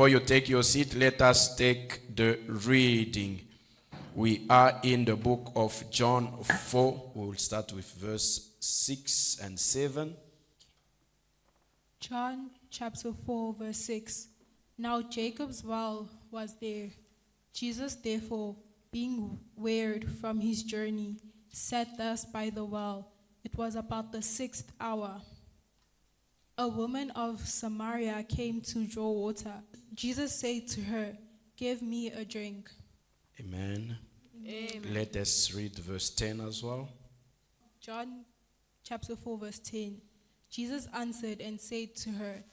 Before you take your seat, let us take the reading. We are in the book of John 4. We will start with verse 6 and 7. John chapter 4 verse 6. Now Jacob's well was there. Jesus therefore, being wearied from his journey, sat thus by the well. It was about the 6th hour. A woman of Samaria came to draw water. Jesus said to her, "Give me a drink." Amen. Amen. Let us read verse 10 as well. John chapter 4 verse 10. Jesus answered and said to her,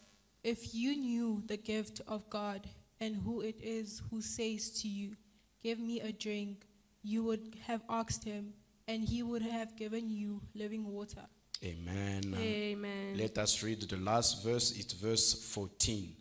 "If you knew the gift of God and who it is who says to you, 'Give me a drink,' you would have asked him, and he would have given you living water." Amen. Amen. Let us read the last verse. It's verse 14.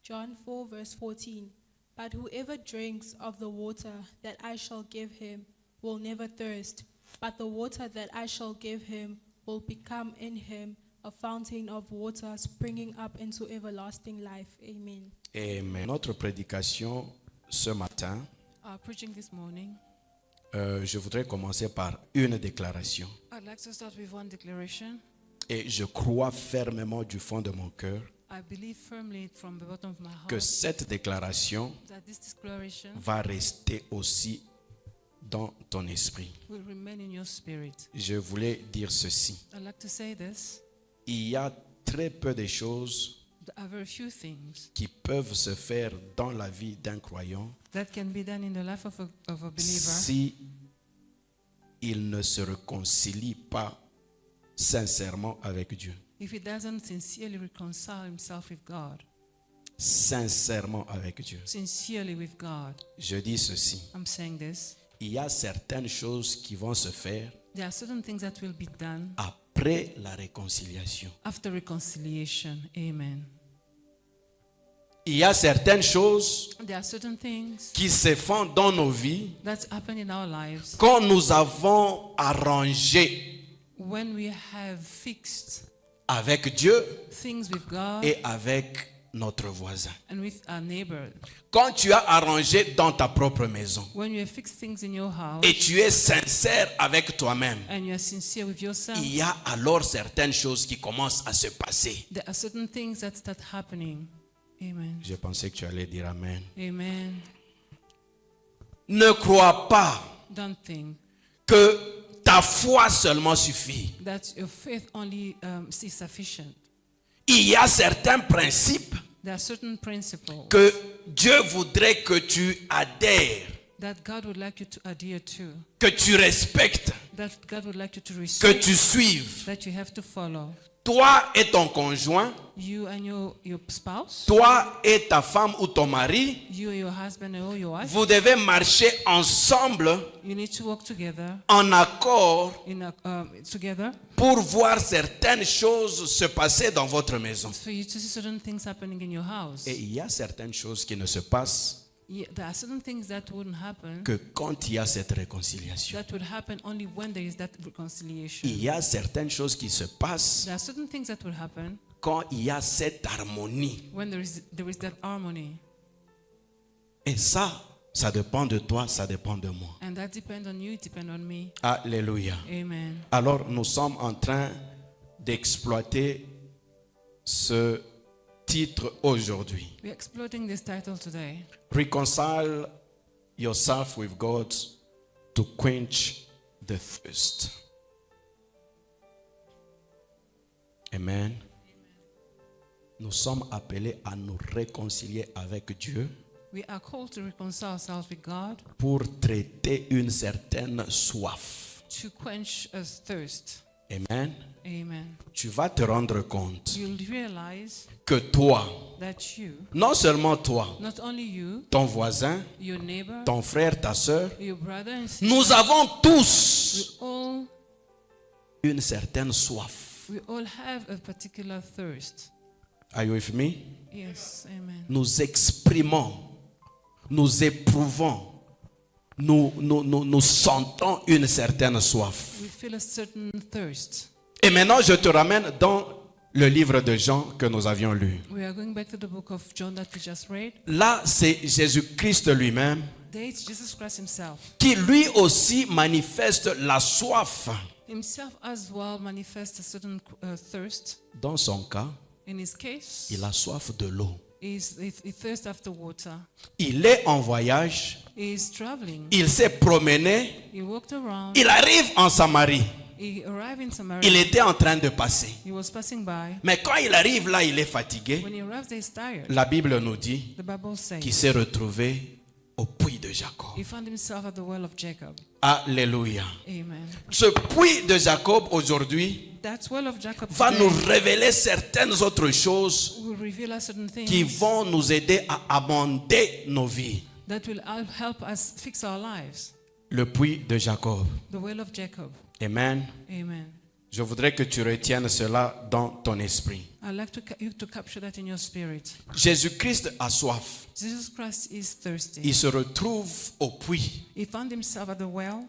John 4 verse 14. But whoever drinks of the water that I shall give him will never thirst, but the water that I shall give him will become in him a fountain of water springing up into everlasting life. Amen. Amen. Notre prédication ce matin, Our preaching this morning, je voudrais commencer par une déclaration. I'd like to start with one declaration. Et je crois fermement du fond de mon cœur I believe firmly from the bottom of my que heart cette déclaration that this declaration va rester aussi dans ton esprit. will remain in your spirit. Je voulais dire ceci. I'd like to say this. Il y a très peu de choses There are very few things qui peuvent se faire dans la vie d'un croyant that can be done in the life of a believer si il ne se réconcilie pas sincèrement avec Dieu. if he doesn't sincerely reconcile himself with God. Sincèrement avec Dieu. Sincerely with God. Je dis ceci. I'm saying this. Il y a certaines choses qui vont se faire There are certain things that will be done après la réconciliation. after reconciliation. Amen. Il y a certaines choses There are certain things qui se font dans nos vies that happen in our lives quand nous avons arrangé when we have fixed avec Dieu things with God et avec notre voisin. and with our neighbor. Quand tu as arrangé dans ta propre maison When you have fixed things in your house et tu es sincère avec toi-même, and you are sincere with yourself, il y a alors certaines choses qui commencent à se passer. there are certain things that start happening. Amen. Je pensais que tu allais dire Amen. Amen. Ne crois pas Don't think que ta foi seulement suffit. that your faith only is sufficient. Il y a certains principes There are certain principles que Dieu voudrait que tu adhères, that God would like you to adhere to, que tu respectes, that God would like you to que respect, tu suives. that you have to follow. Toi et ton conjoint, You and your spouse, toi et ta femme ou ton mari, you and your husband or your wife, vous devez marcher ensemble you need to work together en accord together pour voir certaines choses se passer dans votre maison. for you to see certain things happening in your house. Et il y a certaines choses qui ne se passent Yeah, there are certain things that wouldn't happen que quand il y a cette réconciliation. that would happen only when there is that reconciliation. Il y a certaines choses qui se passent There are certain things that will happen quand il y a cette harmonie. when there is that harmony. Et ça dépend de toi, ça dépend de moi. And that depends on you, it depends on me. Alléluia. Amen. Alors nous sommes en train d'exploiter ce titre aujourd'hui. We're exploring this title today. Reconcile yourself with God to quench the thirst. Amen. Nous sommes appelés à nous réconcilier avec Dieu We are called to reconcile ourselves with God, pour traiter une certaine soif. to quench a thirst. Amen. Amen. Tu vas te rendre compte You'll realize que toi, that you, non seulement toi, not only you, ton voisin, your neighbor, ton frère, ta soeur, your brother and sister, nous avons tous une certaine soif. we all have a particular thirst. Are you with me? Yes, amen. Nous exprimons, nous éprouvons, nous sentons une certaine soif. We feel a certain thirst. Et maintenant, je te ramène dans le livre de Jean que nous avions lu. We are going back to the book of John that we just read. Là, c'est Jésus-Christ lui-même There is Jesus Christ himself. qui lui aussi manifeste la soif. Himself as well manifests a certain thirst. Dans son cas, In his case, il a soif de l'eau. he thirsts after water. Il est en voyage, He is traveling. il s'est promené, He walked around. il arrive en Samarie. He arrived in Samaria. Il était en train de passer. He was passing by. Mais quand il arrive là, il est fatigué. When he arrives there, he's tired. La Bible nous dit The Bible says qu'il s'est retrouvé au puits de Jacob. he found himself at the well of Jacob. Alléluia. Amen. Ce puits de Jacob aujourd'hui That well of Jacob va today nous révéler certaines autres choses will reveal us certain things qui vont nous aider à amender nos vies. that will help us fix our lives. Le puits de Jacob. The well of Jacob. Amen. Amen. Je voudrais que tu retiennes cela dans ton esprit. I'd like you to capture that in your spirit. Jésus-Christ a soif. Jesus Christ is thirsty. Il se retrouve au puits, He found himself at the well.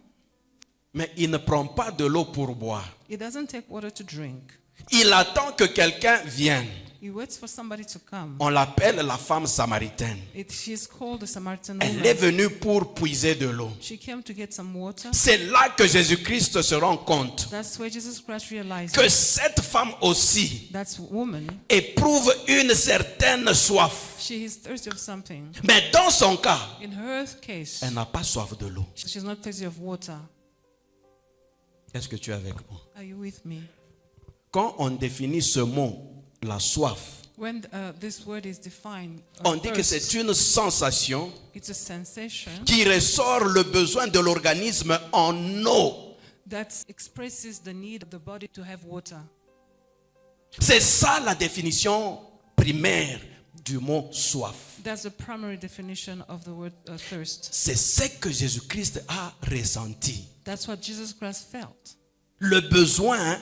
mais il ne prend pas de l'eau pour boire. He doesn't take water to drink. Il attend que quelqu'un vienne. He waits for somebody to come. On l'appelle la femme samaritaine. She's called the Samaritan Elle est woman. venue pour puiser de l'eau. She came to get some water. C'est là que Jésus-Christ se rend compte That's where Jesus Christ realized que cette femme aussi that woman, éprouve une certaine soif. she is thirsty of something. Mais dans son cas, In her case, elle n'a pas soif de l'eau. she's not thirsty of water. Est-ce que tu es avec moi? Are you with me? Quand on définit ce mot, la soif, When this word is defined, on dit que thirst, c'est une sensation it's a sensation qui ressort le besoin de l'organisme en eau. that expresses the need of the body to have water. C'est ça la définition primaire du mot soif. That's the primary definition of the word thirst. C'est ce que Jésus-Christ a ressenti. That's what Jesus Christ felt. Le besoin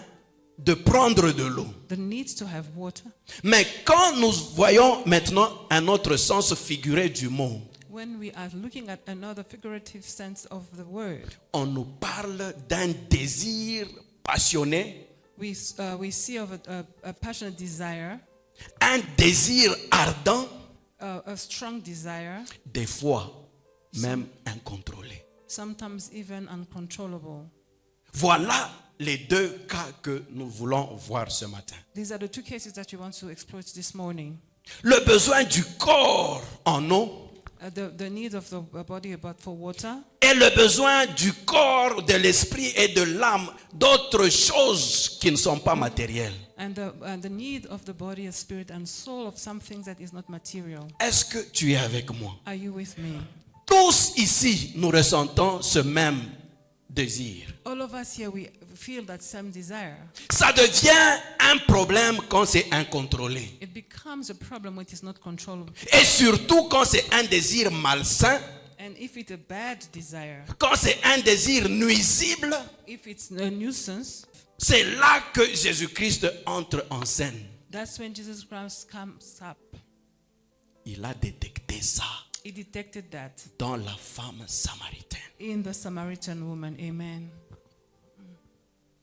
de prendre de l'eau. The need to have water. Mais quand nous voyons maintenant un autre sens figuré du mot, When we are looking at another figurative sense of the word, on nous parle d'un désir passionné, we see of a passionate desire, un désir ardent, a strong desire, des fois même incontrôlé. sometimes even uncontrollable. Voilà les deux cas que nous voulons voir ce matin. These are the two cases that we want to explore this morning. Le besoin du corps en eau The need of the body for water, et le besoin du corps, de l'esprit et de l'âme d'autres choses qui ne sont pas matérielles. and the need of the body, spirit, and soul of some things that is not material. Est-ce que tu es avec moi? Are you with me? Tous ici, nous ressentons ce même désir. All of us here, we feel that same desire. Ça devient un problème quand c'est incontrôlé. It becomes a problem when it is not controllable. Et surtout quand c'est un désir malsain, And if it's a bad desire, quand c'est un désir nuisible, if it's a nuisance, c'est là que Jésus-Christ entre en scène. that's when Jesus Christ comes up. Il a détecté ça He detected that dans la femme samaritaine. in the Samaritan woman. Amen.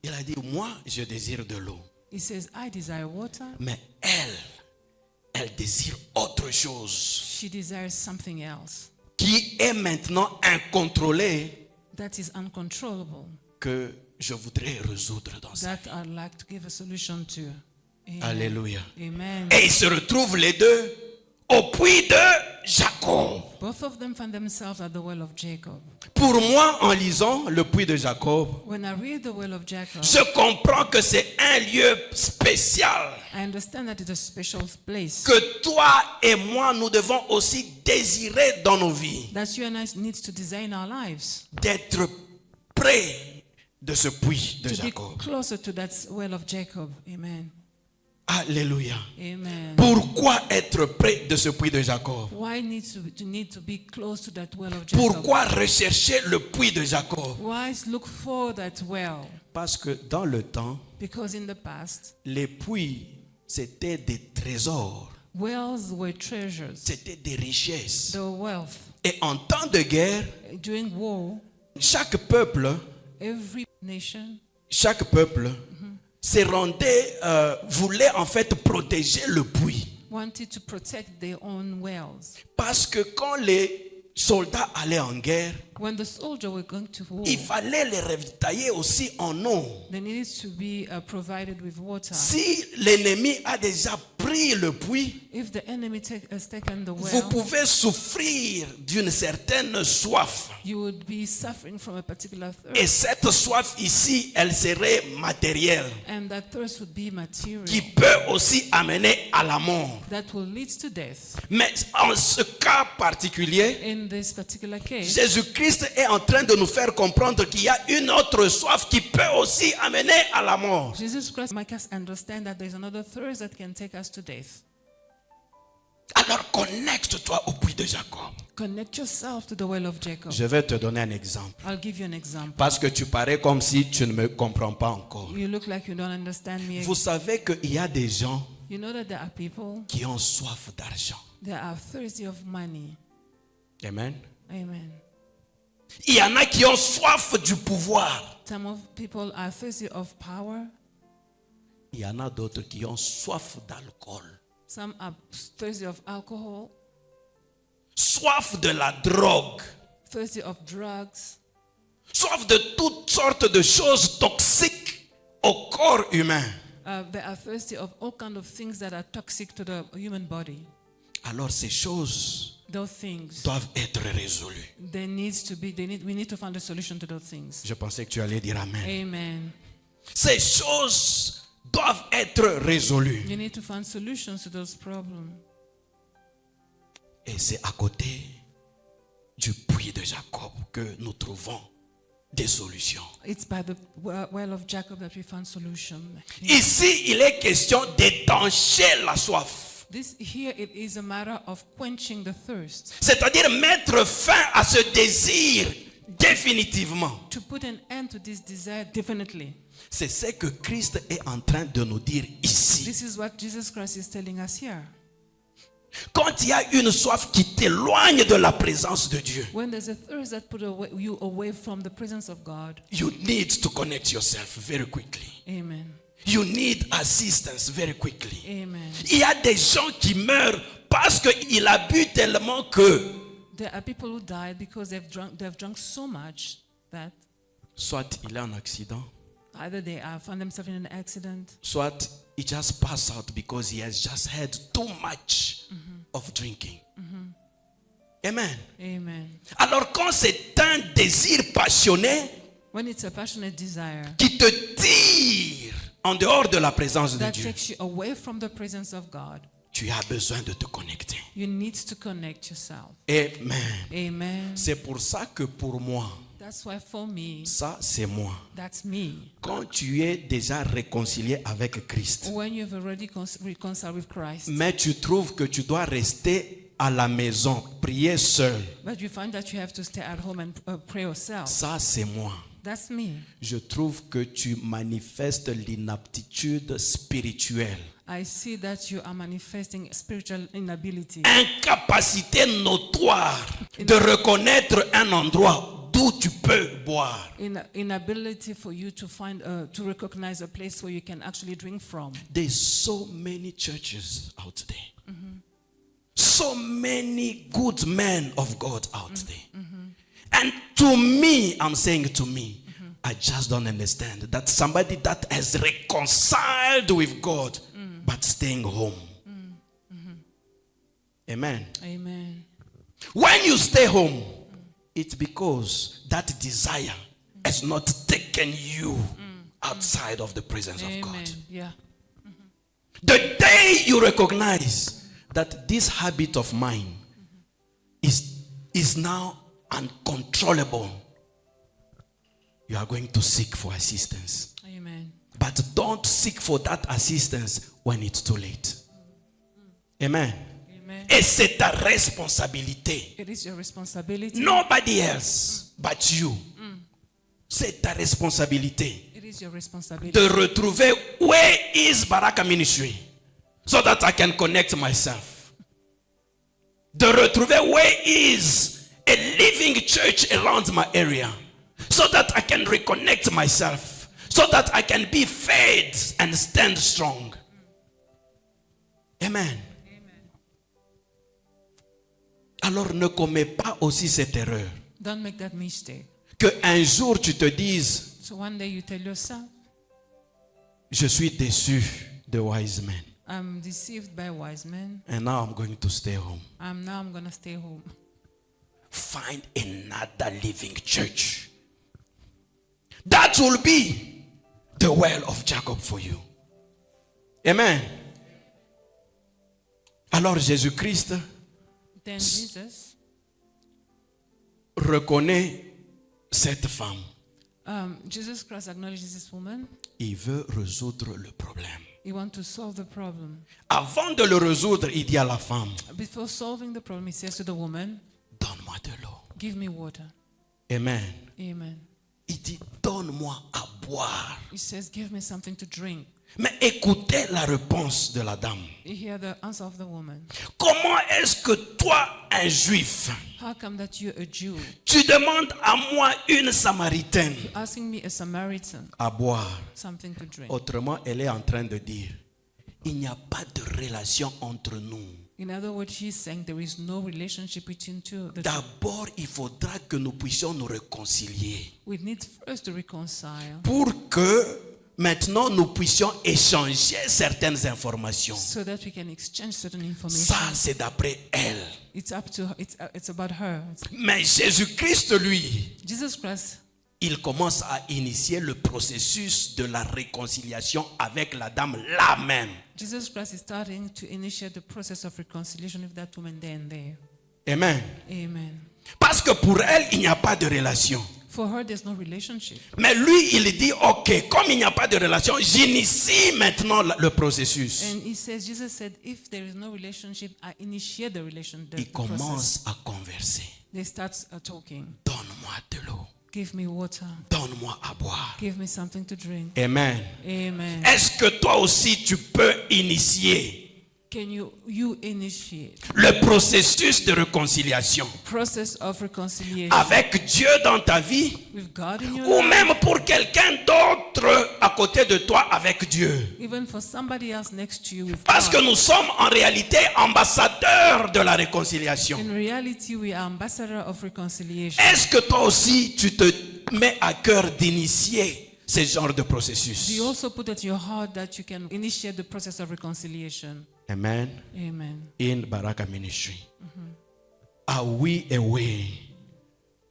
Il a dit, moi, je désire de l'eau. He says, I desire water. Mais elle désire autre chose She desires something else qui est maintenant incontrôlée that is uncontrollable, que je voudrais résoudre dans sa vie. that I'd like to give a solution to. Amen. Alléluia. Amen. Et ils se retrouvent les deux au puits de Jacob. Both of them find themselves at the well of Jacob. Pour moi, en lisant le puits de Jacob, When I read the well of Jacob, je comprends que c'est un lieu spécial I understand that it's a special place que toi et moi, nous devons aussi désirer dans nos vies. that you and I need to desire in our lives, D'être près de ce puits de to be Jacob. closer to that well of Jacob. Amen. Alléluia. Amen. Pourquoi être près de ce puits de Jacob? Why need to be close to that well of Jacob? Pourquoi rechercher le puits de Jacob? Why look for that well? Parce que dans le temps, Because in the past, les puits, c'était des trésors, wells were treasures. c'était des richesses. The wealth. Et en temps de guerre, During war, chaque peuple, every nation voulait en fait protéger le puits. wanted to protect their own wells. Parce que quand les soldats allaient en guerre, When the soldiers were going to war, il fallait les ravitailler aussi en eau. they needed to be provided with water. Si l'ennemi a déjà pris le puits, If the enemy has taken the vous well, pouvez souffrir d'une certaine soif. you would be suffering from a particular Et thirst. cette soif ici, elle serait matérielle, And that thirst would be material. qui peut aussi amener à la mort. That will lead to death. Mais en ce cas particulier, In this particular case, Jésus-Christ est en train de nous faire comprendre qu'il y a une autre soif qui peut aussi amener à la mort. Jesus Christ make us understand that there's another thirst that can take us to death. Alors connecte-toi au puits de Jacob. Connect yourself to the well of Jacob. Je vais te donner un exemple. I'll give you an example. Parce que tu parais comme si tu ne me comprends pas encore. You look like you don't understand me. Vous savez qu'il y a des gens You know that there are people qui ont soif d'argent. that are thirsty of money. Amen. Amen. Il y en a qui ont soif du pouvoir. Some of people are thirsty of power. Il y en a d'autres qui ont soif d'alcool. Some are thirsty of alcohol, Soif de la drogue. thirsty of drugs, Soif de toutes sortes de choses toxiques au corps humain. they are thirsty of all kinds of things that are toxic to the human body. Alors ces choses Those things, doivent être résolues. we need to find a solution to those things. Je pensais que tu allais dire amen. Amen. Ces choses doivent être résolues. You need to find solutions to those problems. Et c'est à côté du puits de Jacob que nous trouvons des solutions. It's by the well of Jacob that we find solution. Ici, il est question d'étancher la soif. This here it is a matter of quenching the thirst, C'est-à-dire mettre fin à ce désir définitivement. to put an end to this desire definitely. C'est ce que Christ est en train de nous dire ici. This is what Jesus Christ is telling us here. Quand il y a une soif qui t'éloigne de la présence de Dieu, When there's a thirst that put you away from the presence of God, you need to connect yourself very quickly. amen, You need assistance very quickly. amen. Il y a des gens qui meurent parce qu'il a bu tellement que There are people who died because they've drunk so much that soit il est en accident, either they found themselves in an accident, soit he just passed out because he has just had too much of drinking. Amen. amen. Alors quand c'est un désir passionné When it's a passionate desire qui te tire en dehors de la présence de that Dieu, takes you away from the presence of God, tu as besoin de te connecter. you need to connect yourself. Amen. Amen. C'est pour ça que pour moi, That's why for me, ça c'est moi. that's me. Quand tu es déjà réconcilié avec Christ, When you've already reconciled with Christ, mais tu trouves que tu dois rester à la maison, prier seul, but you find that you have to stay at home and pray yourself, ça c'est moi. that's me. Je trouve que tu manifestes l'inaptitude spirituelle. I see that you are manifesting spiritual inability, Incapacité notoire de reconnaître un endroit d'où tu peux boire. inability for you to find, to recognize a place where you can actually drink from. There's so many churches out there. So many good men of God out there. And to me, I'm saying to me, I just don't understand that somebody that has reconciled with God but staying home. Amen. Amen. When you stay home, it's because that desire has not taken you outside of the presence of God. Amen. Yeah. The day you recognize that this habit of mine is now uncontrollable, you are going to seek for assistance. Amen. But don't seek for that assistance when it's too late. Amen. Amen. Et c'est ta responsabilité. It is your responsibility. Nobody else but you. C'est ta responsabilité It is your responsibility de retrouver where is Baraka Ministry so that I can connect myself. De retrouver where is a living church around my area so that I can reconnect myself. so that I can be fed and stand strong. Amen. Alors ne commets pas aussi cette erreur. Don't make that mistake. Que un jour tu te dises, So one day you tell yourself, je suis déçu de wise men. I'm deceived by wise men. And now I'm going to stay home. Now I'm going to stay home. Find another living church. That will be the well of Jacob for you. Amen. Alors Jésus-Christ Then Jesus reconnaît cette femme. Jesus Christ acknowledges this woman. Il veut résoudre le problème. He wants to solve the problem. Avant de le résoudre, il dit à la femme, Before solving the problem, he says to the woman, donne-moi de l'eau. give me water. Amen. Amen. Il dit, donne-moi à boire. He says, give me something to drink. Mais écoutez la réponse de la dame. You hear the answer of the woman. Comment est-ce que toi, un juif, How come that you're a Jew tu demandes à moi, une samaritaine, asking me, a Samaritan, à boire? something to drink? Autrement, elle est en train de dire, il n'y a pas de relation entre nous. In other words, she's saying there is no relationship between the two. D'abord, il faudra que nous puissions nous réconcilier We need first to reconcile pour que maintenant nous puissions échanger certaines informations. so that we can exchange certain Ça, information. c'est d'après elle. It's about her. Mais Jésus-Christ, lui, Jesus Christ, il commence à initier le processus de la réconciliation avec la dame là même. Jesus Christ is starting to initiate the process of reconciliation with that woman there and there. Amen. Amen. Parce que pour elle, il n'y a pas de relation. For her, there's no relationship. Mais lui, il dit, ok, comme il n'y a pas de relation, j'initie maintenant le processus. And Jesus said, if there is no relationship, I initiate the Il process. commence à converser. They start talking. Donne-moi de l'eau. Give me water. Donne-moi à boire. Give me something to drink. Amen. Amen. Est-ce que toi aussi tu peux initier Can you initiate le processus de réconciliation process of reconciliation avec Dieu dans ta vie with God in your ou life, même pour quelqu'un d'autre à côté de toi avec Dieu? even for somebody else next to you with Parce que God? nous sommes en réalité ambassadeurs de la réconciliation. In reality, we are ambassador of reconciliation. Est-ce que toi aussi tu te mets à cœur d'initier ce genre de processus? Do you also put it in your heart that you can initiate the process of reconciliation? Amen. Amen. In Baraka Ministry, are we aware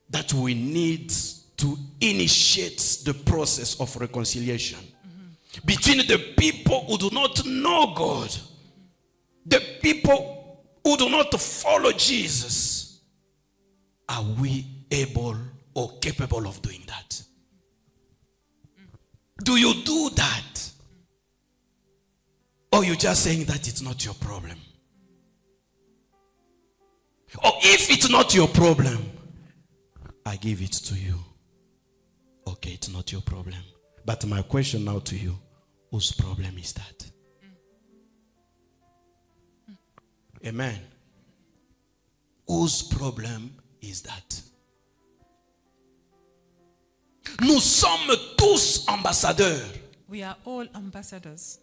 that we need to initiate the process of reconciliation between the people who do not know God, the people who do not follow Jesus? Are we able or capable of doing that? Do you do that? Or you just saying that it's not your problem? Or if it's not your problem, I give it to you. Okay, it's not your problem. But my question now to you, whose problem is that? Amen. Whose problem is that? Nous sommes tous ambassadeurs We are all ambassadors,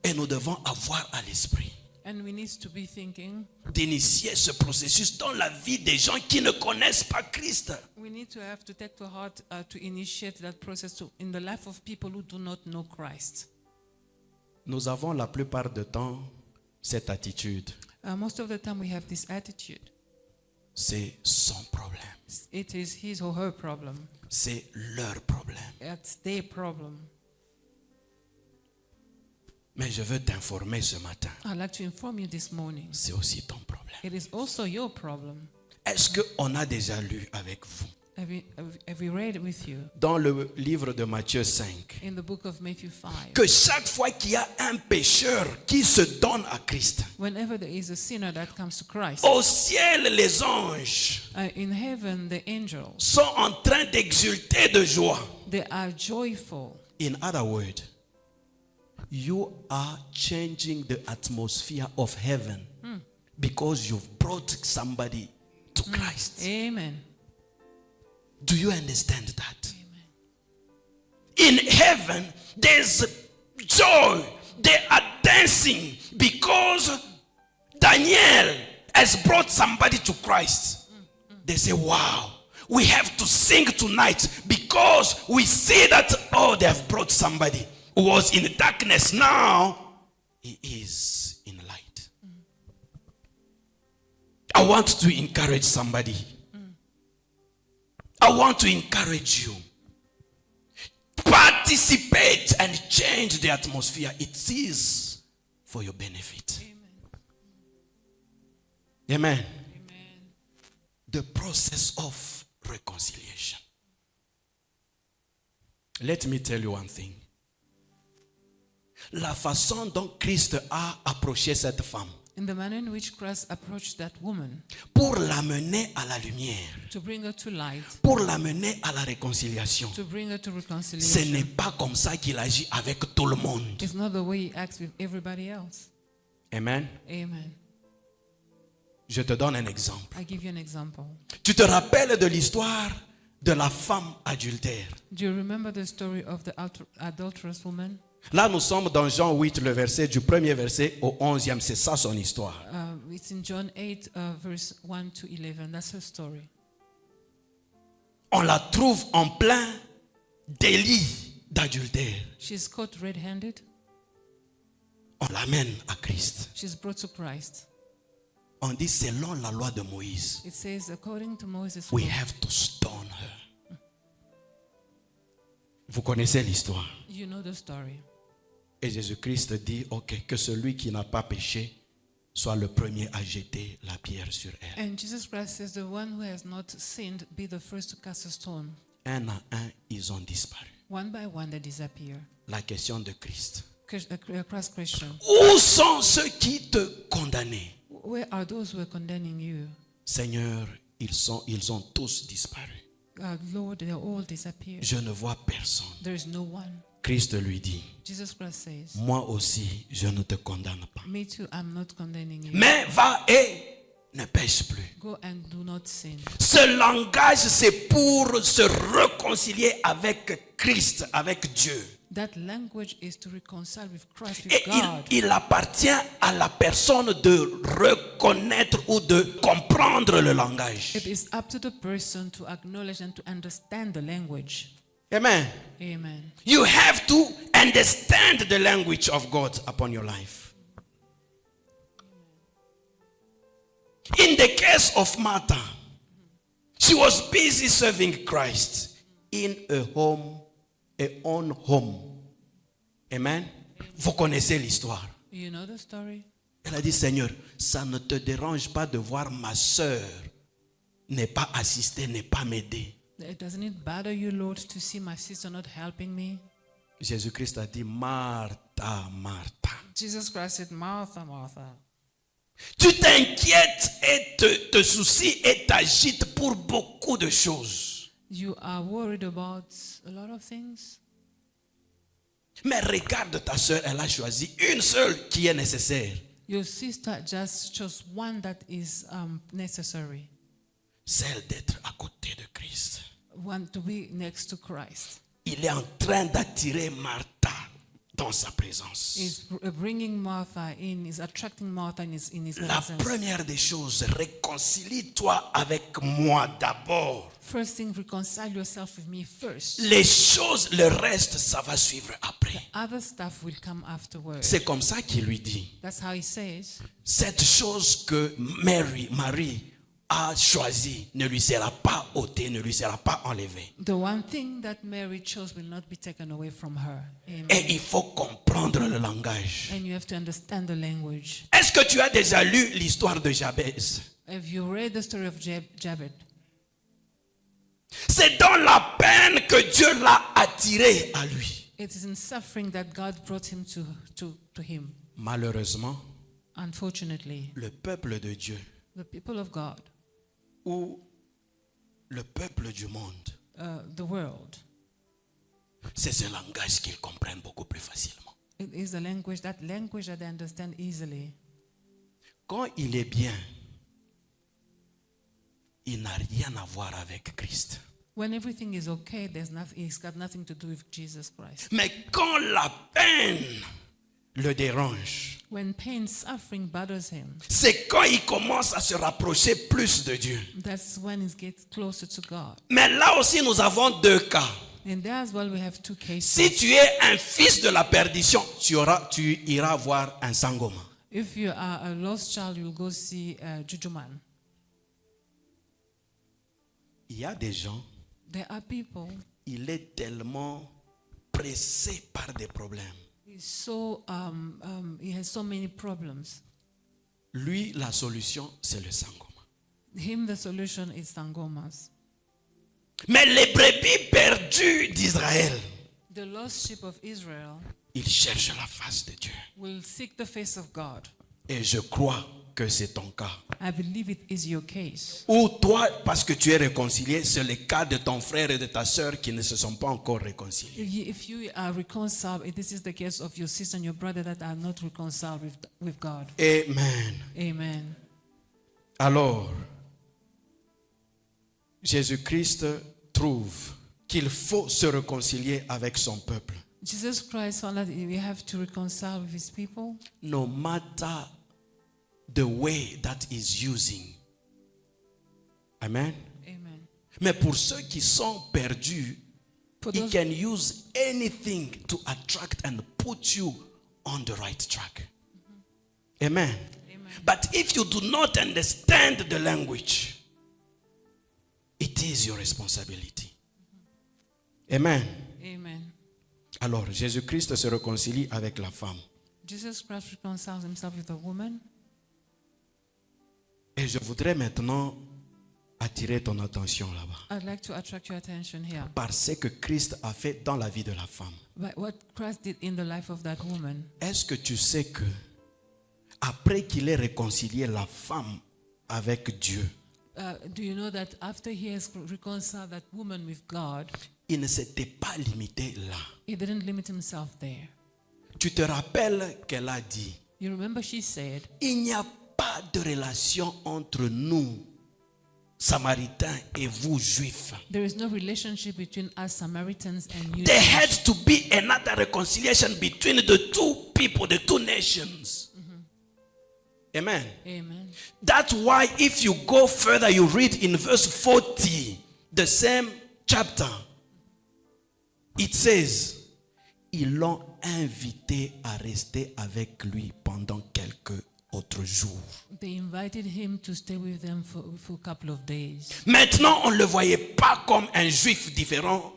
et nous devons avoir à l'esprit and we need to be thinking. d'initier ce processus dans la vie des gens qui ne connaissent pas Christ. We need to have to take to heart to initiate that process in the life of people who do not know Christ. Nous avons la plupart du temps cette attitude. Most of the time, we have this attitude. C'est son problème. It is his or her problem. C'est leur problème. It's their problem. Mais je veux t'informer ce matin. I'd like to inform you this morning. C'est aussi ton problème. It is also your problem. Est-ce qu'on a déjà lu avec vous Have we read it with you dans le livre de Matthieu 5 in the book of Matthew 5? que chaque fois qu'il y a un pécheur qui se donne à Christ, Whenever there is a sinner that comes to Christ, au ciel, les anges in heaven, the angels, sont en train d'exulter de joie. they are joyful. In other words, you are changing the atmosphere of heaven because you've brought somebody to Christ. Amen. Do you understand that? in heaven, there's joy. They are dancing because Daniel has brought somebody to Christ. They say, wow, we have to sing tonight because we see that, oh, they have brought somebody who was in darkness. Now, he is in light. I want to encourage somebody. I want to encourage you. Participate and change the atmosphere. It is for your benefit. Amen. Amen. The process of reconciliation. Let me tell you one thing. La façon dont Christ a approché cette femme, In the manner in which Christ approached that woman, pour l'amener à la lumière, to bring her to light, pour l'amener à la réconciliation, to bring her to ce reconciliation, n'est pas comme ça qu'il agit avec tout le monde. it's not the way he acts with everybody else. Amen. Amen. Je te donne un exemple. I give you an example. Tu te rappelles de l'histoire de la femme adultère. Do you remember the story of the adulterous woman? Là, nous sommes dans Jean 8, le verset du premier verset au 11e. C'est ça son histoire. It's in John 8, verse 1 to 11. That's her story. On la trouve en plein délit d'adultère. She's caught red-handed. On l'amène à Christ. She's brought to Christ. On dit selon la loi de Moïse, It says, according to Moses' we law, have to stone her. Vous connaissez l'histoire. you know the story. Et Jésus-Christ dit, ok, que celui qui n'a pas péché soit le premier à jeter la pierre sur elle. And Jesus Christ says, the one who has not sinned be the first to cast a stone. Un à un, ils ont disparu. One by one, they disappear. La question de Christ. Christ question. Où sont ceux qui te condamnaient? Where are those who are condemning you? Seigneur, ils ont tous disparu. Lord, they all disappeared. Je ne vois personne. There is no one. Christ lui dit, Jesus Christ says, moi aussi, je ne te condamne pas. me too, I'm not condemning you. Mais va et ne pêche plus. Go and do not sin. Ce langage, c'est pour se réconcilier avec Christ, avec Dieu. That language is to reconcile with Christ, with Et God. il appartient à la personne de reconnaître ou de comprendre le langage. It is up to the person to acknowledge and to understand the language. Amen. Amen. You have to understand the language of God upon your life. In the case of Martha, she was busy serving Christ in a home, a own home. Amen. Vous connaissez l'histoire. You know the story? Elle a dit, Seigneur, ça ne te dérange pas de voir ma sœur n'est pas assistée, n'est pas m'aider. Doesn't it bother you, Lord, to see my sister not helping me? Jésus-Christ a dit, Martha, Martha. Jesus Christ said, Martha, Martha. Tu t'inquiètes et te soucies et t'agites pour beaucoup de choses. You are worried about a lot of things. Mais regarde ta sœur, elle a choisi une seule qui est nécessaire. Your sister just chose one that is necessary. Celle d'être à côté de Christ. One to be next to Christ. Il est en train d'attirer Martha dans sa présence. Is bringing Martha in, is attracting Martha in his La presence. première des choses, réconcilie-toi avec moi d'abord. First thing, reconcile yourself with me first. Les choses, le reste, ça va suivre après. Other stuff will come afterwards. C'est comme ça qu'il lui dit. That's how he says. Cette chose que Marie a choisie ne lui sera pas ôtée, ne lui sera pas enlevée. The one thing that Mary chose will not be taken away from her. Amen. Et il faut comprendre le langage. And you have to understand the language. Est-ce que tu as déjà lu l'histoire de Jabez? Have you read the story of Jabez? C'est dans la peine que Dieu l'a attiré à lui. It is in suffering that God brought him to him. Malheureusement, Unfortunately, le peuple de Dieu the people of God, ou le peuple du monde, the world, c'est ce langage qu'ils comprennent beaucoup plus facilement. it is a language that they understand easily. Quand il est bien, il n'a rien à voir avec Christ. When everything is okay, it's got nothing to do with Jesus Christ. Mais quand la peine le dérange, When pain, suffering bothers him, c'est quand il commence à se rapprocher plus de Dieu. that's when he gets closer to God. Mais là aussi, nous avons deux cas. And there as well, we have two cases. Si tu es un fils de la perdition, tu iras voir un sangoma. If you are a lost child, you'll go see a Jujuman. Il y a des gens, There are people, il est tellement pressé par des problèmes. he has so many problems. Lui, la solution, c'est le sangoma. Him, the solution is sangomas. Mais les brebis perdues d'Israël, The lost sheep of Israel ils cherchent la face de Dieu. will seek the face of God. Et je crois que c'est ton cas. I believe it is your case. Ou toi, parce que tu es réconcilié, c'est le cas de ton frère et de ta sœur qui ne se sont pas encore réconciliés. If you are reconciled, this is the case of your sister and your brother that are not reconciled with God. Amen. Amen. Alors, Jésus-Christ trouve qu'il faut se réconcilier avec son peuple. Jesus Christ found that we have to reconcile with his people, No matter the way that is using. Amen. Amen. Mais pour ceux qui sont perdus, For he those, can use anything to attract and put you on the right track. Amen. Amen. But if you do not understand the language, it is your responsibility. Amen. Amen. Alors, Jésus-Christ se réconcilie avec la femme. Jesus Christ reconciles himself with the woman. Et je voudrais maintenant attirer ton attention là-bas. I'd like to attract your attention here. Par ce que Christ a fait dans la vie de la femme. But what Christ did in the life of that woman. Est-ce que tu sais que après qu'il ait réconcilié la femme avec Dieu, Do you know that after he has reconciled that woman with God, il ne s'était pas limité là. he didn't limit himself there. Tu te rappelles qu'elle a dit, You remember she said, il n'y a pas de relation entre nous, Samaritains, et vous, Juifs. there is no relationship between us Samaritans and you. There had to be another reconciliation between the two people, the two nations. Amen. Amen. That's why if you go further, you read in verse 40, the same chapter, it says, ils l'ont invité à rester avec lui pendant quelques autres jours. They invited him to stay with them for a couple of days. Maintenant, on ne le voyait pas comme un juif différent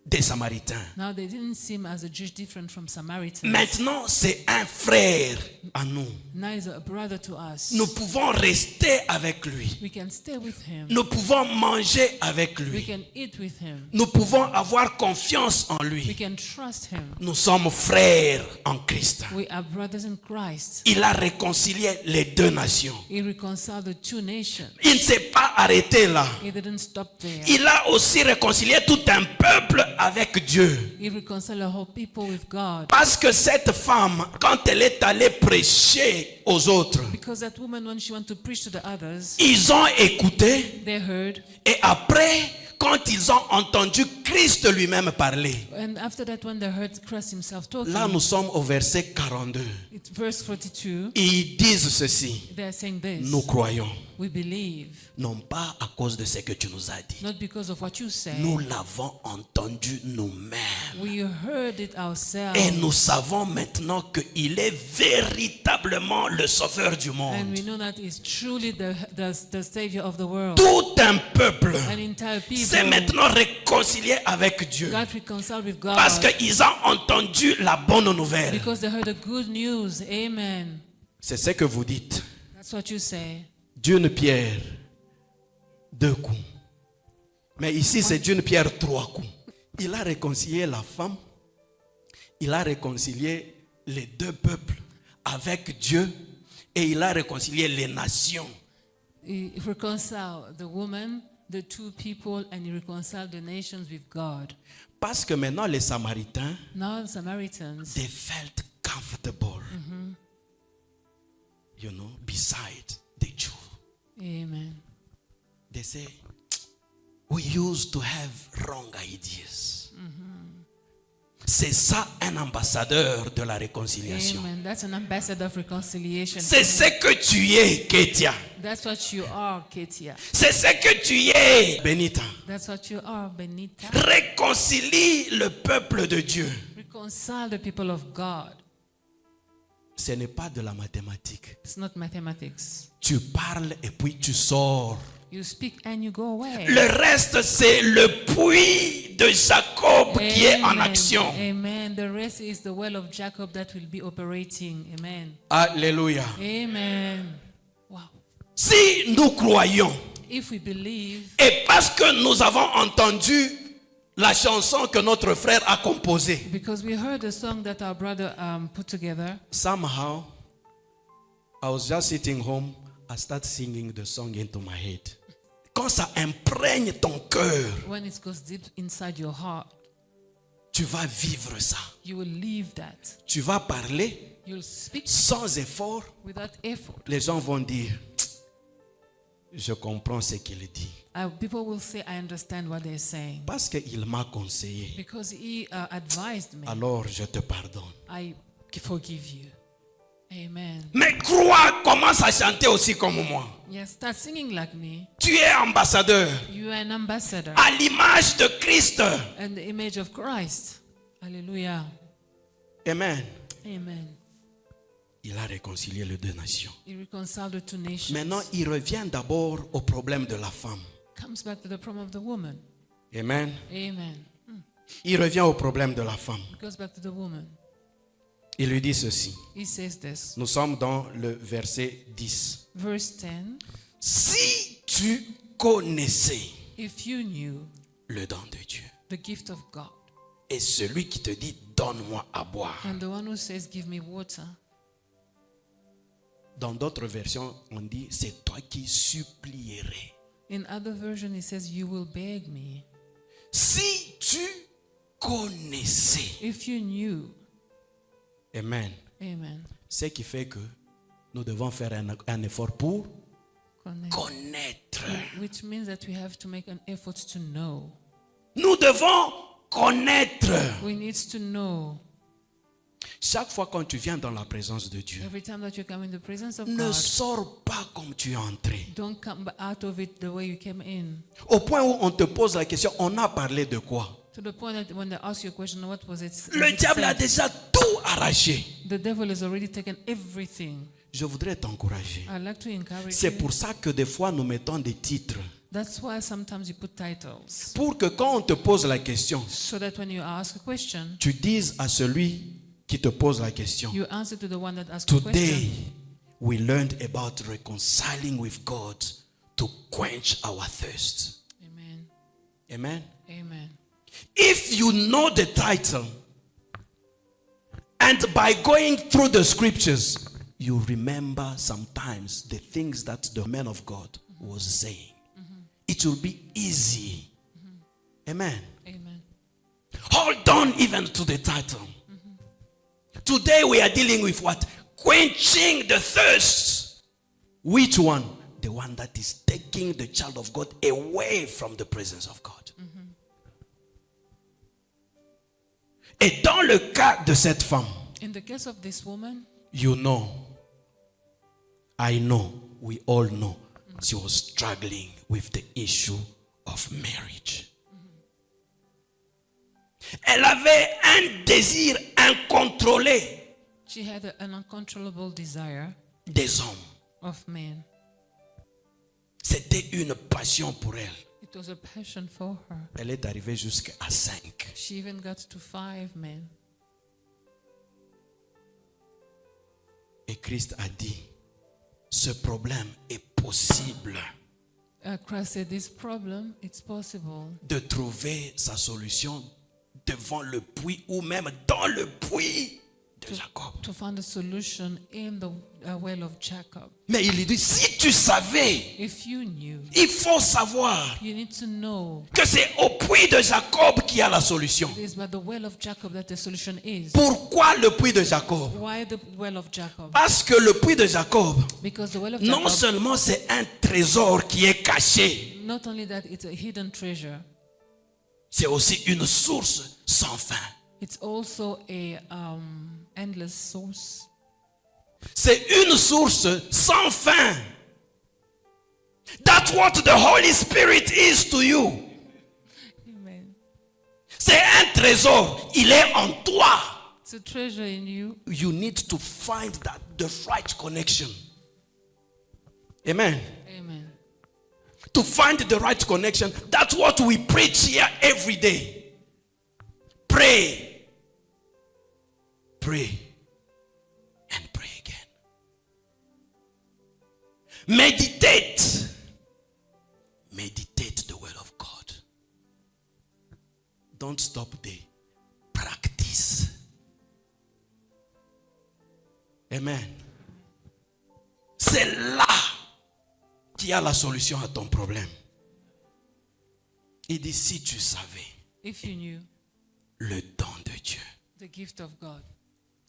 des Samaritains. Now they didn't see him as a Jew different from Samaritans. Maintenant, c'est un frère à nous. Now he's a brother to us. Nous pouvons rester avec lui. We can stay with him. Nous pouvons manger avec We lui. can eat with him. Nous pouvons avoir confiance en We lui. can trust him. Nous sommes frères en Christ. We are brothers in Christ. Il a réconcilié les deux nations. He reconciled the two nations. Il ne s'est pas arrêté là. He didn't stop there. Il a aussi réconcilié tout un peuple avec Dieu. He reconciled the whole people with God. Parce que cette femme, quand elle est allée prêcher aux autres, Because that woman, when she went to preach to the others, ils ont écouté they heard. et après, quand ils ont entendu Christ lui-même parler, And after that, when they heard Christ himself talking, là nous sommes au verset 42. it's verse 42, Ils disent ceci, they are saying this. nous croyons, We believe, non pas à cause de ce que tu nous as dit. not because of what you say. Nous l'avons entendu nous-mêmes. We heard it ourselves. Et nous savons maintenant qu'il est véritablement le sauveur du And monde. we know that he's truly the Savior of the world. Tout un peuple An entire s'est people maintenant réconcilié avec Dieu. got reconciled with God Parce qu'ils ont entendu la bonne nouvelle. because they heard the good news. Amen. C'est ce que vous dites. That's what you say. D'une pierre, deux coups. Mais ici, c'est d'une pierre, trois coups. Il a réconcilié la femme. Il a réconcilié les deux peuples avec Dieu. Et il a réconcilié les nations. He reconciled the woman, the two people, and he reconciled the nations with God. Parce que maintenant, les Samaritains, Now the Samaritans, they felt comfortable, you know, beside the Jew. amen. They say, we used to have wrong ideas. C'est ça un ambassadeur de la réconciliation. Amen. That's an ambassador of reconciliation. C'est ce que tu es, Ketia. That's what you are, Ketia. C'est ce que tu es, Benita. That's what you are, Benita. Réconcilie le peuple de Dieu. Reconcile the people of God. Ce n'est pas de la mathématique. It's not mathematics. Tu parles et puis tu sors. You speak and you go away. Le reste, c'est le puits de Jacob qui est en action. Amen. The rest is the well of Jacob that will be operating. Amen. Alléluia. Amen. Wow. Si nous croyons, If we believe, et parce que nous avons entendu la chanson que notre frère a composée, because we heard the song that our brother put together, somehow, I was just sitting home, I started singing the song into my head. Quand ça imprègne ton cœur, when it goes deep inside your heart, tu vas vivre ça. you will live that. Tu vas parler You'll speak sans effort. without effort. Les gens vont dire, je comprends ce qu'il dit. People will say, I understand what they're saying. Parce qu'il m'a conseillé. Because he advised me, Alors je te pardonne. I forgive you. Amen. Mais crois, commence à chanter aussi comme moi. Yes, start singing like me. Tu es ambassadeur You are an ambassador à l'image de Christ. and the image of Christ. Hallelujah. Amen. Amen. Il a réconcilié les deux nations. He reconciled the two nations. Maintenant, il revient d'abord au problème de la femme. Comes back to the problem of the woman. Amen. Amen. Il revient au problème de la femme. It goes back to the woman. Il lui dit ceci. He says this. Nous sommes dans le verset 10. Verse 10. Si tu connaissais If you knew le don de Dieu the gift of God, et celui qui te dit donne-moi à boire. and the one who says, give me water. Dans d'autres versions, on dit c'est toi qui supplierais. In other version, it says, you will beg me. Si tu connaissais. If you knew. Amen. Amen. Ce qui fait que nous devons faire un effort pour Connect. connaître. Which means that we have to make an effort to know. Nous devons connaître. We need to know. Chaque fois quand tu viens dans la présence de Dieu, Every time that you come in the presence of ne God, sors pas comme tu es entré. don't come out of it the way you came in. Au point où on te pose la question, on a parlé de quoi? To the point that when they ask you a question, what was it? Le diable a déjà tout arraché. The devil has already taken everything. Je voudrais t'encourager. I'd like to encourage C'est you. pour ça que des fois nous mettons des titres. That's why sometimes you put titles. Pour que quand on te pose la question, So that when you ask a question, tu dises à celui qui te pose la question, you answer to the one that asked the today question. we learned about reconciling with God to quench our thirst. Amen. Amen. Amen. If you know the title, and by going through the scriptures, you remember sometimes the things that the man of God was saying. It will be easy. Amen. Amen. Hold on even to the title. Today we are dealing with what? Quenching the thirst. Which one? The one that is taking the child of God away from the presence of God. Et dans le cas de cette femme, In the case of this woman, you know, I know, we all know, she was struggling with the issue of marriage. Elle avait un désir incontrôlé she had an uncontrollable desire des hommes. of men. C'était une passion pour elle. It was a passion for her. Elle est arrivée jusqu'à 5. She even got to 5 men. Et Christ a dit, ce problème est possible Christ said, this problem, it's possible de trouver sa solution devant le puits ou même dans le puits de Jacob. to find a solution in the well of Jacob. Mais il lui dit, si tu savais, If you knew, il faut savoir you need to know que c'est au puits de Jacob qu'il y a la solution. it is by the well of Jacob that the solution is. Pourquoi le puits de Jacob? Why the well of Jacob? Parce que le puits de Jacob, Because the well of non Jacob seulement c'est un trésor qui est caché, Not only that, it's a hidden treasure. C'est aussi une source sans fin. It's also a endless source. C'est une source sans fin. That's what the Holy Spirit is to you. Amen. C'est un trésor. Il est en toi. It's a treasure in you. You need to find that the right connection. Amen. Amen. To find the right connection. That's what we preach here every day. Pray. Pray. And pray again. Meditate. Meditate the word of God. Don't stop there. Practice. Amen. C'est là qu'il y a la solution à ton problème. Il dit, si tu savais If you knew le don de Dieu. the gift of God.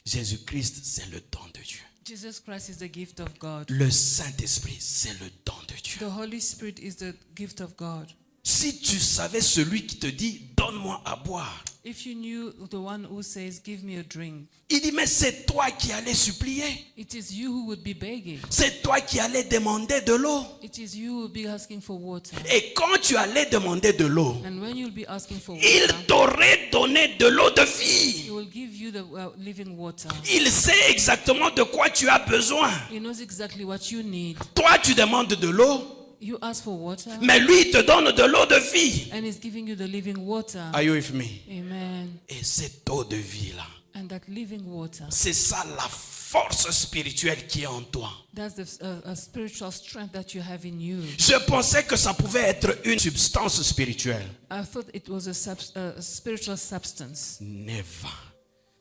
Jésus-Christ, c'est le don de Dieu. Jesus Christ is the gift of God. Le Saint-Esprit, c'est le don de Dieu. The Holy Spirit is the gift of God. Si tu savais celui qui te dit, donne-moi à boire. If you knew the one who says, give me a drink, Il dit, mais c'est toi qui allais supplier. it is you who would be begging. C'est toi qui allais demander de l'eau. It is you who will be asking for water. Et quand tu allais demander de l'eau, And when you'll be asking for il water, t'aurait donné de l'eau de vie. he will give you the living water. Il sait exactement de quoi tu as besoin. He knows exactly what you need. Toi, tu demandes de l'eau, You ask for water, mais lui, il te donne de l'eau de vie. and he's giving you the living water. Are you with me? Amen. Et cette eau de vie-là, And that living water, c'est ça la force spirituelle qui est en toi. that's the a spiritual strength that you have in you. Je pensais que ça pouvait être une substance spirituelle. I thought it was a spiritual substance. Never.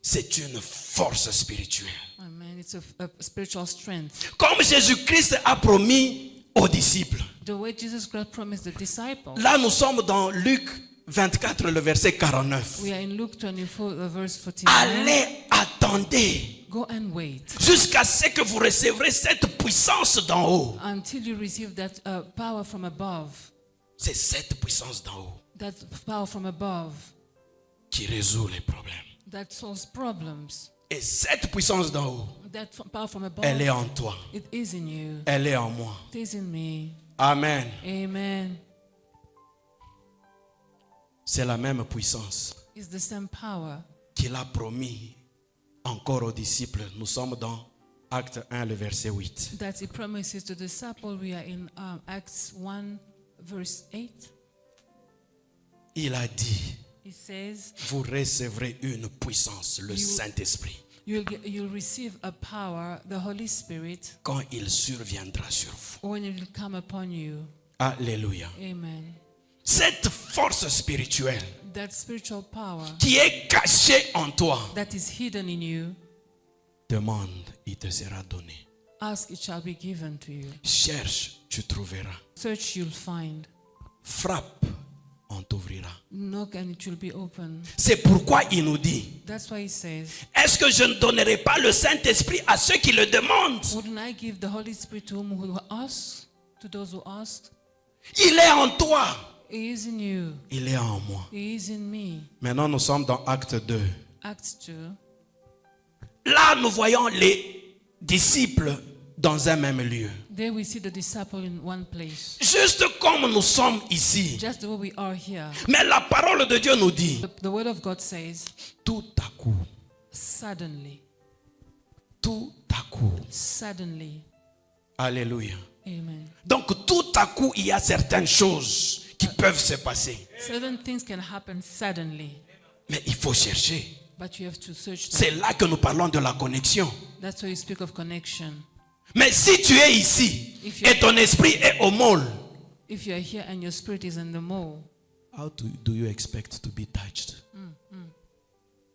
C'est une force spirituelle. Amen. It's a spiritual strength. Comme Jésus-Christ a promis aux disciples. The way Jesus Christ promised the disciples. Là, nous sommes dans Luc 24, le verset 49. We are in Luke 24, verse 49. Allez, attendez, Go and wait jusqu'à ce que vous recevrez cette puissance d'en haut. until you receive that power from above. C'est cette puissance d'en haut That power from above qui résout les problèmes. that solves problems. Et cette puissance d'en haut, That power from above, elle est en toi. it is in you. Elle est en moi. It is in me. Amen. Amen. C'est la même puissance It's the same power qu'il a promis encore aux disciples. Nous sommes dans Acte 1, le verset 8. that he promises to the disciples. We are in Acts 1, verse 8. Il a dit, He says, vous recevrez une puissance, le Saint-Esprit, you'll receive a power, the Holy Spirit, quand il surviendra sur vous. when it will come upon you. Alléluia. Amen. Cette force spirituelle That spiritual power qui est cachée en toi, that is hidden in you, demande, il te sera donné. ask, it shall be given to you. Cherche, tu trouveras. Search, you'll find. Frappe, on t'ouvrira. Knock, and it will be open. C'est pourquoi il nous dit, That's why he says, est-ce que je ne donnerai pas le Saint-Esprit à ceux qui le demandent? wouldn't I give the Holy Spirit to whom who ask, to those who ask? Il est en toi. He is in you. Il est en moi. He is in me. Maintenant, nous sommes dans Acte 2. Acts 2. Là, nous voyons les disciples dans un même lieu. There we see the disciple in one place. Juste comme nous sommes ici. Just the way we are here. Mais la parole de Dieu nous dit, The word of God says, tout à coup, suddenly, tout à coup. suddenly. Alléluia. Amen. Donc tout à coup, il y a certaines choses qui peuvent se passer. Certain things can happen suddenly, Mais il faut chercher. but you have to search. C'est là que nous parlons de la connexion. That's why you speak of connection. Mais si tu es ici et ton esprit est au môle, If you are here and your spirit is in the mole, how do you expect to be touched?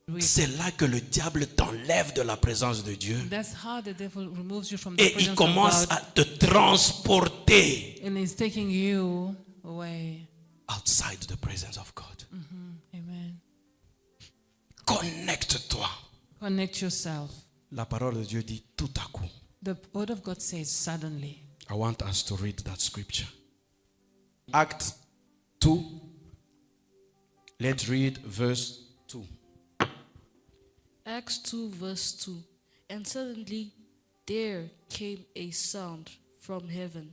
we- C'est là que le diable t'enlève de la présence de Dieu that's how the devil removes you from the et il presence commence of God, à te transporter and is taking you away. outside the presence of God. Amen. Connecte-toi. Connect yourself. La parole de Dieu dit tout à coup. The word of God says suddenly. I want us to read that scripture. Acts 2. Let's read verse 2. Acts 2, verse 2. And suddenly there came a sound from heaven,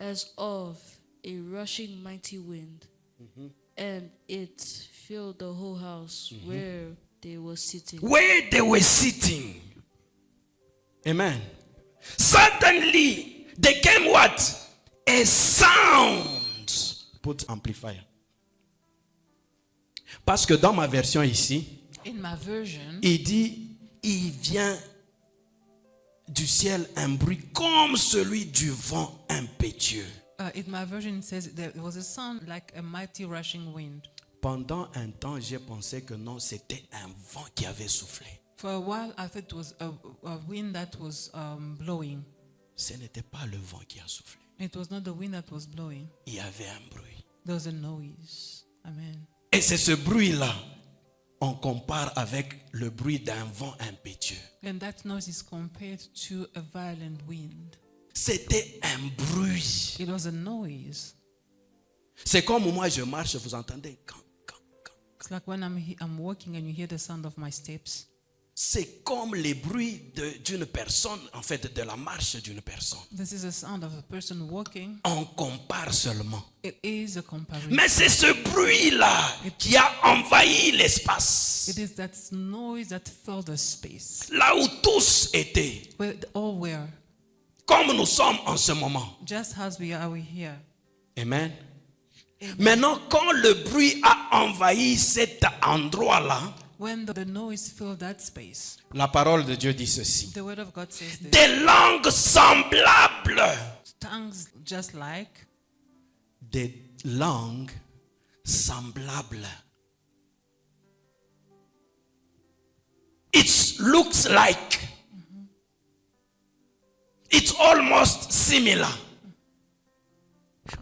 as of a rushing mighty wind, and it filled the whole house where they were sitting. Where they were sitting. Amen. Suddenly there came what? A sound. Put amplifier. Parce que dans ma version ici, In my version, il dit, il vient du ciel un bruit comme celui du vent impétueux. in my version it says there was a sound like a mighty rushing wind. Pendant un temps, j'ai pensé que non, c'était un vent qui avait soufflé. For a while, I thought it was a wind that was blowing. Ce n'était pas le vent qui a soufflé. It was not the wind that was blowing. Il y avait un bruit. There was a noise. Amen. Et c'est ce bruit-là, on compare avec le bruit d'un vent impétueux. And that noise is compared to a violent wind. C'était un bruit. It was a noise. C'est comme moi je marche, vous entendez? It's like when I'm walking and you hear the sound of my steps. C'est comme les bruits d'une personne, en fait, de la marche d'une personne. This is the sound of a person walking. On compare seulement. It is a comparison. Mais c'est ce bruit-là qui a envahi l'espace. It is that noise that filled the space. Là où tous étaient, Where all were, comme nous sommes en ce moment. just as we are here. Amen. Maintenant, quand le bruit a envahi cet endroit-là, When the noise filled that space, la parole de Dieu dit ceci. the word of God says this. Des langues semblables. Tongues just like, Des langues semblables. It looks like. It's almost similar.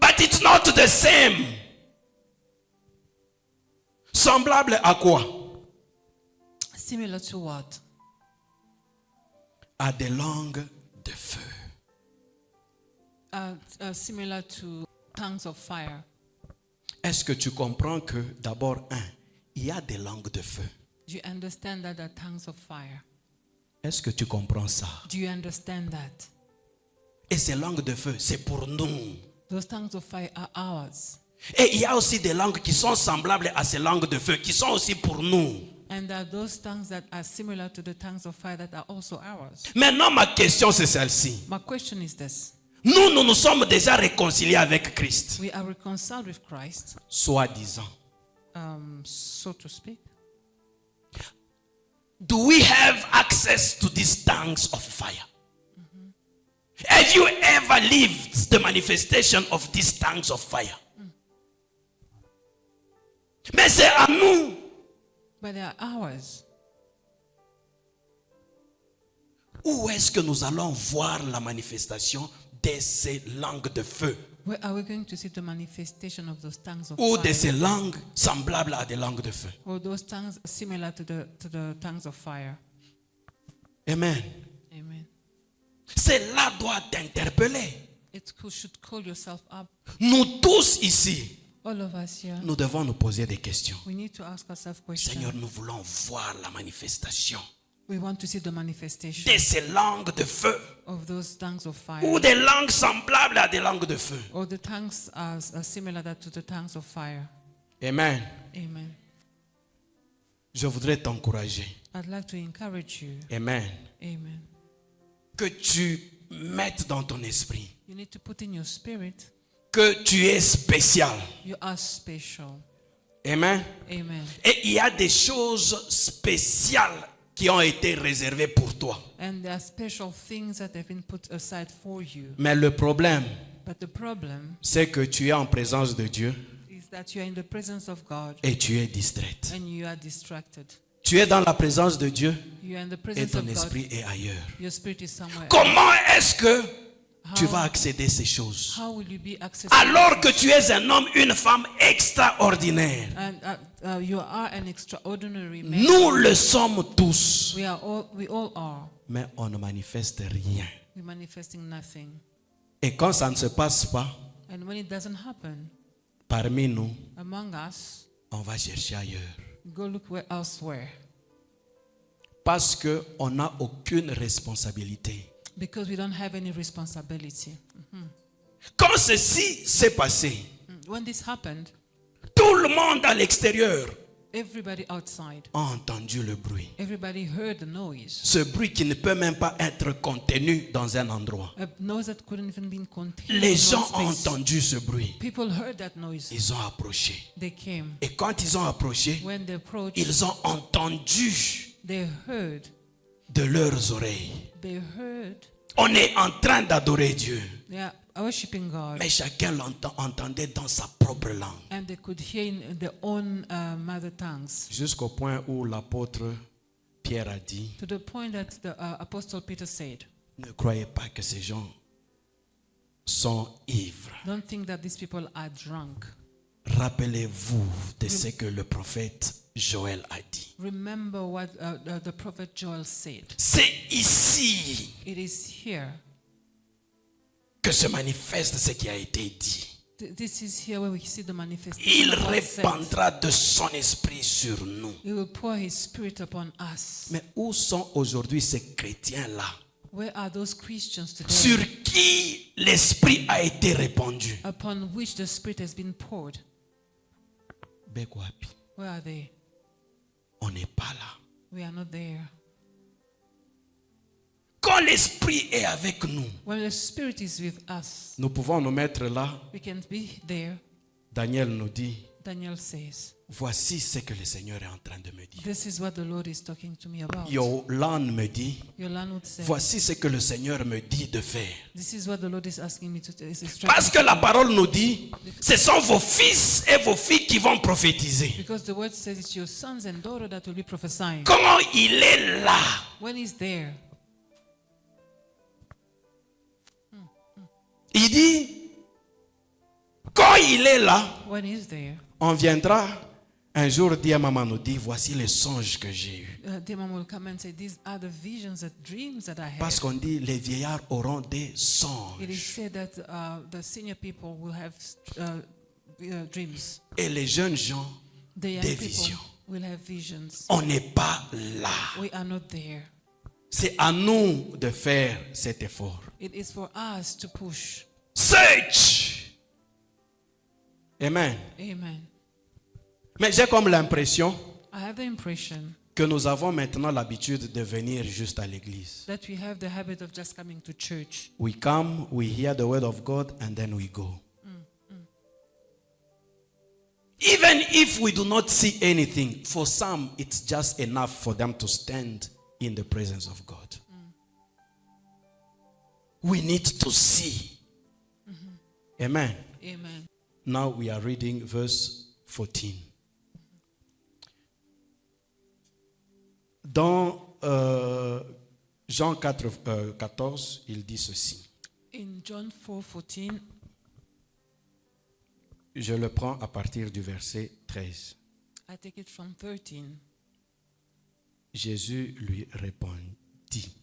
But it's not the same. Semblable à quoi? similar to what? À des langues de feu. Similar to tongues of fire. Est-ce que tu comprends que d'abord, il y a des langues de feu? Do you understand that there are tongues of fire? Est-ce que tu comprends ça? Do you understand that? Et ces langues de feu, c'est pour nous. Those tongues of fire are ours. Et il y a aussi des langues qui sont semblables à ces langues de feu, qui sont aussi pour nous. And there are those tongues that are similar to the tongues of fire that are also ours. Maintenant, ma question, c'est celle-ci. My question is this. Nous nous sommes déjà réconciliés avec Christ. We are reconciled with Christ, Soi-disant. so to speak. Do we have access to these tongues of fire? Have you ever lived the manifestation of these tongues of fire? Mais c'est à nous. But they are ours. Où est-ce que nous allons voir la manifestation de ces langues de feu? Where are we going to see the manifestation of those tongues of Ou de fire? ces langues semblables à des langues de feu? Or those tongues similar to the tongues of fire? Amen. Amen. Cela doit t'interpeller. It should call yourself up. Nous tous ici, All of us here, nous devons nous poser des questions. we need to ask ourselves questions. Seigneur, nous voulons voir la manifestation We want to see the manifestation de ces langues de feu of those tongues of fire. ou des langues semblables à des langues de feu. Or the tongues are similar to the tongues of fire. Amen. Amen. Je voudrais t'encourager. I'd like to encourage you. Amen. Amen. Que tu mettes dans ton esprit You need to put in your spirit, que tu es spécial. you are special. Amen. Amen. Et il y a des choses spéciales qui ont été réservées pour toi. And there are special things that have been put aside for you. Mais le problème, But the problem c'est que tu es en présence de Dieu is that you are in the presence of God et tu es distraite. and you are distracted. Tu es dans la présence de Dieu You are in the et presence ton of God. esprit est ailleurs. Your spirit is somewhere else. Comment est-ce que tu How- vas accéder à ces choses How will you be accessible? alors que tu es un homme, une femme extraordinaire? And you are an extraordinary man. Nous le sommes tous, We all are. mais on ne manifeste rien. We're manifesting nothing. Et quand ça ne se passe pas, And when it doesn't happen, parmi nous, among us, on va chercher ailleurs. go look elsewhere. Parce qu'on n'a aucune responsabilité. Because we don't have any responsibility. Quand ceci s'est passé, When this happened, tout le monde à l'extérieur everybody outside, a entendu le bruit. everybody heard the noise. Ce bruit qui ne peut même pas être contenu dans un endroit. A noise that couldn't even be contained. Les in one gens ont space. entendu ce bruit. People heard that noise. Ils ont approché. They came. Et quand ils ont approché, When they approached, ils ont entendu they heard. de leurs oreilles. They heard. On est en train d'adorer Dieu. They are worshiping God. Mais chacun entendait dans sa propre langue. And they could hear in their own mother tongues. Jusqu'au point où l'apôtre Pierre a dit, To the point that the Apostle Peter said, ne croyez pas que ces gens sont ivres. don't think that these people are drunk. Rappelez-vous de ce que le prophète Joël a dit. Remember what the prophet Joel said. C'est ici It is here. que se manifeste ce qui a été dit. This is here where we see the manifestation. Il of what's said. répandra de son esprit sur nous. He will pour his spirit upon us. Mais où sont aujourd'hui ces chrétiens-là Where are those Christians today sur qui l'esprit a été répandu? upon which the spirit has been poured? Bekwapi. Where are they? On n'est pas là. We are not there. Quand l'esprit est avec nous, When the spirit is with us, nous pouvons nous mettre là. we can be there. Daniel nous dit, Daniel says, voici ce que le Seigneur est en train de me dire. this is what the Lord is talking to me about. Yolan me dit, Yolan would say, voici ce que le Seigneur me dit de faire. this is what the Lord is asking me to do. Parce que la parole nous dit, ce sont vos fils et vos filles qui vont prophétiser. Because the word says it's your sons and daughters that will be prophesying. Comment il est là? When he's there, Il dit, quand il est là, when he's there, on viendra un jour dire, maman nous dit, voici les songes que j'ai eus. Demon will come and say, these are the visions and dreams that I had. Parce qu'on dit, les vieillards auront des It is songes. said that the senior people will have dreams. Et les jeunes gens, The young des people visions. will have visions. On n'est pas là. We are not there. C'est à nous de faire cet effort. It is for us to push. Search. Amen. Amen. Mais j'ai comme l'impression I have the impression que nous avons maintenant l'habitude de venir juste à l'église. that we have the habit of just coming to church. We come, we hear the word of God, and then we go. Even if we do not see anything, for some it's just enough for them to stand in the presence of God. We need to see. Amen. Amen. Now we are reading verse 14. Dans Jean 4, 14, il dit ceci. In John 4:14, Je le prends à partir du verset 13. I take it from 13. Jésus lui répondit,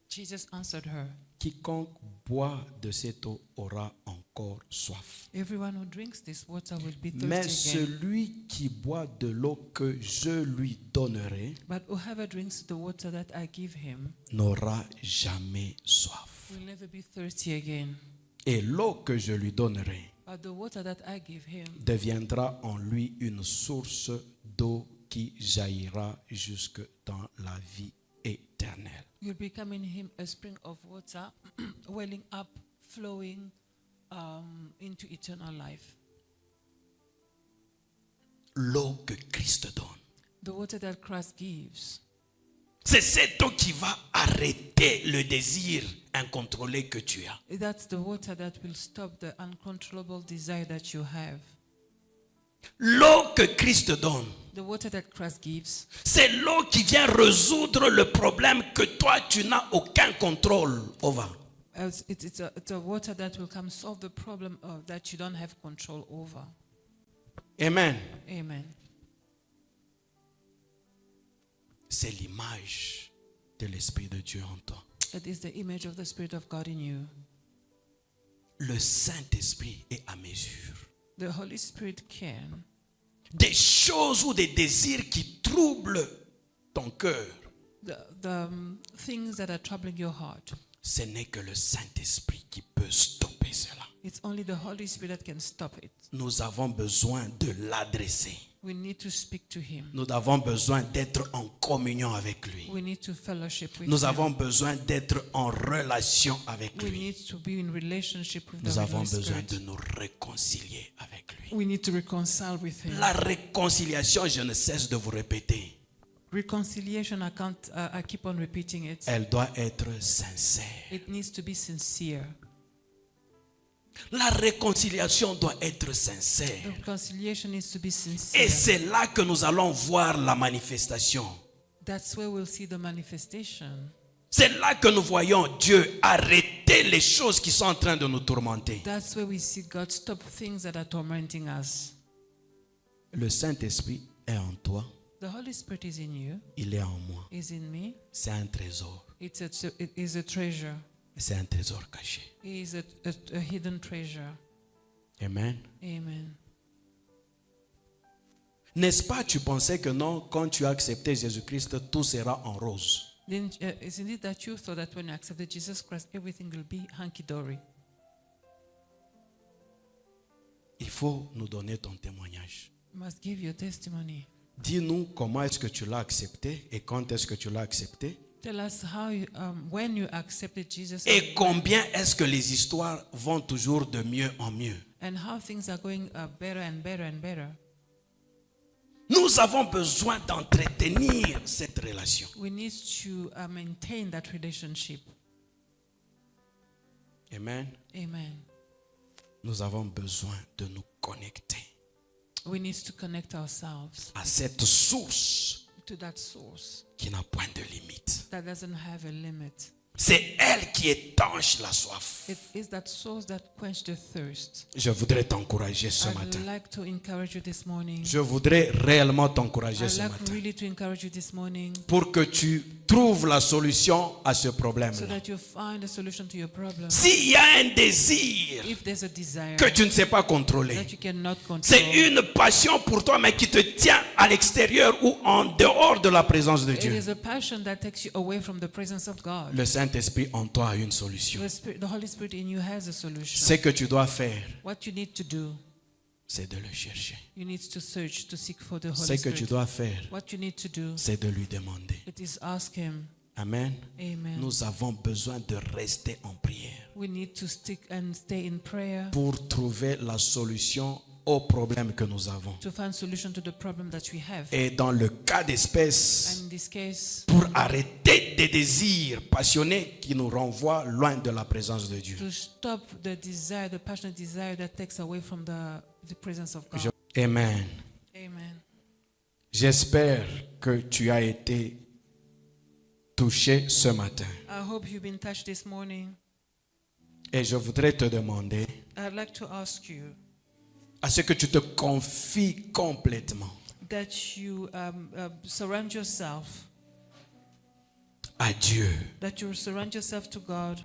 Jesus answered her, quiconque boit de cette eau aura encore soif. everyone who drinks this water will be Mais thirsty again. celui qui boit de l'eau que je lui donnerai But whoever drinks the water that I give him n'aura jamais soif. will never be thirsty again. Et l'eau que je lui donnerai But the water that I give him deviendra en lui une source d'eau qui jaillira jusque dans la vie éternelle. will become in him a spring of water, welling up, flowing into eternal life. L'eau que Christ donne. The water that Christ gives. C'est cette eau qui va arrêter le désir incontrôlé que tu as. That's the water that will stop the uncontrollable desire that you have. L'eau que Christ donne, The water that Christ gives, c'est l'eau qui vient résoudre le problème que toi, tu n'as aucun contrôle over. it's a water that will come solve the problem that you don't have control over. Amen. Amen. C'est l'image de l'Esprit de Dieu en toi. It is the image of the Spirit of God in you. Le Saint-Esprit est à mesure. The Holy Spirit can. Des choses ou des désirs qui troublent ton cœur. The things that are troubling your heart. Ce n'est que le Saint-Esprit qui peut stopper cela. It's only the Holy Spirit that can stop it. Nous avons besoin de l'adresser. We need to speak to Him. Nous avons besoin d'être en communion avec lui. We need to fellowship with Nous Him. avons besoin d'être en relation avec We lui. need to be in relationship with Nous the avons Holy besoin Spirit. de nous réconcilier avec lui. We need to reconcile with Him. La réconciliation, je ne cesse de vous répéter, Reconciliation, I keep on repeating it. elle doit être sincère. It needs to be sincere. La réconciliation doit être The sincère. reconciliation needs to be Et sincere. c'est là que nous allons voir la manifestation. That's where we'll see the manifestation. C'est là que nous voyons Dieu arrêter les choses qui sont en train de nous tourmenter. That's where we see God stop things that are tormenting us. Le Saint-Esprit est en toi, The Holy Spirit is in you, il est en moi. is in me. C'est un trésor. It is a treasure. C'est un trésor caché. It is a hidden treasure. Amen. Amen. N'est-ce pas, tu pensais que non, quand tu as accepté Jésus-Christ, tout sera en rose. Isn't it that you thought that when you accepted Jesus Christ, everything will be hunky-dory? Il faut nous donner ton témoignage. You must give your testimony. Dis-nous comment est-ce que tu l'as accepté et quand est-ce que tu l'as accepté. Tell us when you accepted Jesus Et combien est-ce que les histoires vont toujours de mieux en mieux. and how things are going better and better and better. Nous avons besoin d'entretenir cette relation. We need to maintain that relationship. Amen. Amen. Nous avons besoin de nous connecter We need to connect ourselves à cette source to that source qui n'a point de limite. that doesn't have a limit. C'est elle qui étanche la soif. It is that source that quenches the thirst. Je voudrais t'encourager ce matin. I'd like to encourage you this morning. Je voudrais réellement t'encourager I'd ce like matin really to encourage you this morning pour que tu trouves la solution à ce so problème-là. that you find a solution to your problem. S'il y a un désir If there's a desire que tu ne sais pas contrôler, that you cannot control, c'est une passion pour toi, mais qui te tient à l'extérieur ou en dehors de la présence de it Dieu. is a passion that takes you away from the presence of God. Le Saint-Esprit en toi a une solution. The Holy Spirit in you has a solution. Ce que tu dois faire, What you need to do, c'est de le chercher. you need to search, to seek for the Ce Holy que tu Spirit. dois faire, What you need to do, c'est de lui demander. it is ask Him. Amen. Amen. Nous avons besoin de rester en prière We need to stick and stay in prayer pour trouver la solution aux problèmes que nous avons. to find solution to the problem that we have. Et dans le cas d'espèce, And in this case, pour arrêter des désirs passionnés qui nous renvoient loin de la présence de Dieu. to stop the desire, the passionate desire that takes away from the presence of God. Amen. Amen. J'espère que tu as été touché ce matin. I hope you've been touched this morning. Et je voudrais te demander I'd like to ask you à ce que tu te confies complètement that you surround yourself, à Dieu. that you surround yourself to God.